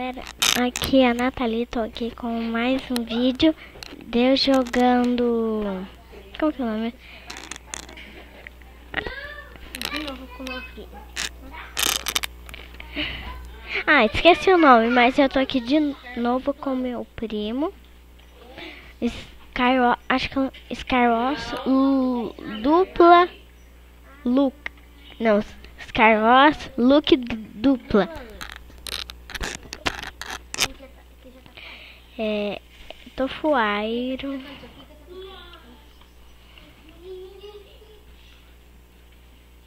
galera, aqui é a Nathalie, tô aqui com mais um vídeo de eu jogando... Como que é o nome? De novo com meu primo. Ah, esqueci o nome, mas eu tô aqui de novo com meu primo. Acho que é Skyross dupla look. Não, Skyross look dupla. Tofuairo.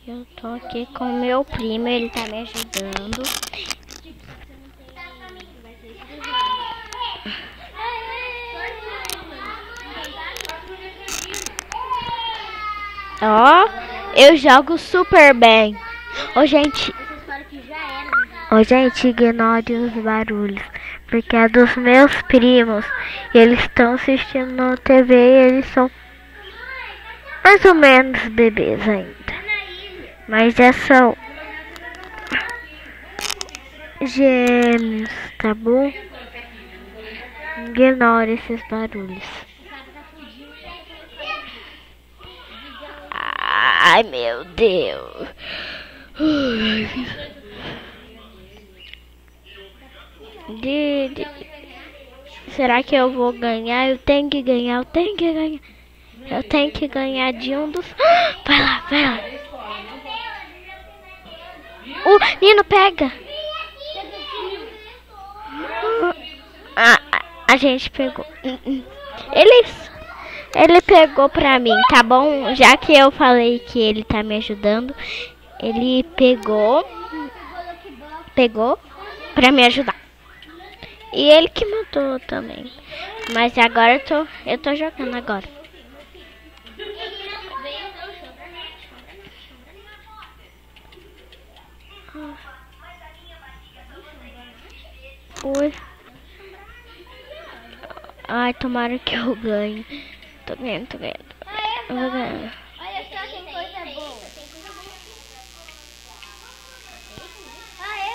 Eu tô aqui com meu primo, ele tá me ajudando. Ó, eu jogo super bem. Ô, gente, ignore os barulhos, porque é dos meus primos. E eles estão assistindo na TV e eles são mais ou menos bebês ainda. Mas já são gêmeos, tá bom? Ignore esses barulhos. Ai, meu Deus. Será que eu vou ganhar? Eu tenho que ganhar, eu tenho que ganhar de um dos... Vai lá, vai lá. Nino, pega. A gente pegou. Ele pegou pra mim, tá bom? Já que eu falei que ele tá me ajudando, ele pegou pra me ajudar. E ele que matou também. Mas agora eu tô jogando agora. Ui. Ai, tomara que eu ganhe. Tô ganhando. Eu vou ganhar. Olha só, tem coisa boa.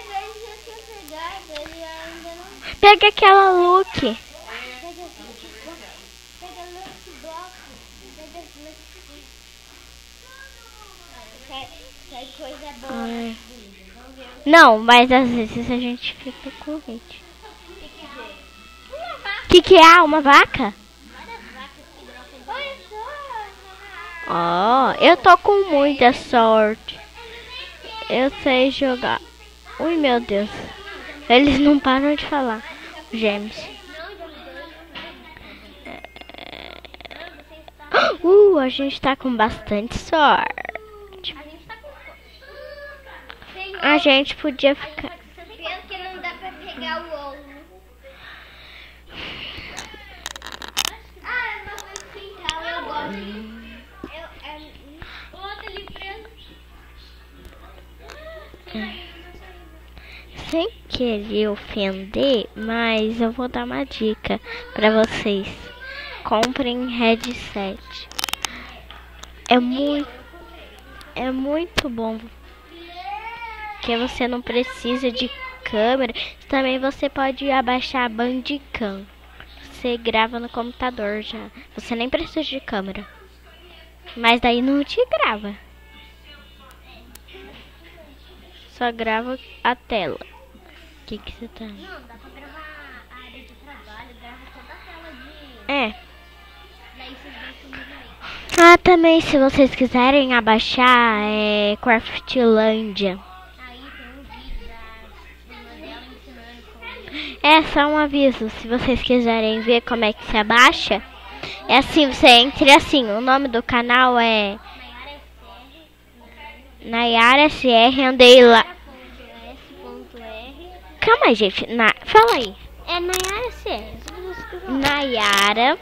Veja se eu pegar, ele ainda não... Pega aquela look. Pega look block. Sai coisa boa. Ai. Não, mas às vezes a gente fica com hate. Que é? Uma vaca? Ó, eu tô com muita sorte. Eu sei jogar. Ui, meu Deus. Eles não param de falar. Gêmeos. A gente tá com bastante sorte. A gente podia ficar... Pena que não dá pra pegar o ovo. Eu gosto. Sem querer ofender, mas eu vou dar uma dica pra vocês. Comprem headset. É muito bom. Que você não precisa de câmera. Também você pode abaixar a Bandicam. Você grava no computador já. Você nem precisa de câmera. Mas daí não te grava. Só grava a tela. O que você tá? Não, dá pra gravar a área de trabalho, grava toda a tela de... É. Daí vocês vão comigo aí. Também se vocês quiserem abaixar Craftlândia. Aí tem um vídeo da irmã dela ensinando como... É só um aviso, se vocês quiserem ver como é que se abaixa. É assim, você entra assim, o nome do canal é Nayara SR, andei lá. Calma aí, gente. Fala aí. É Nayara SR. Nayara.s.r.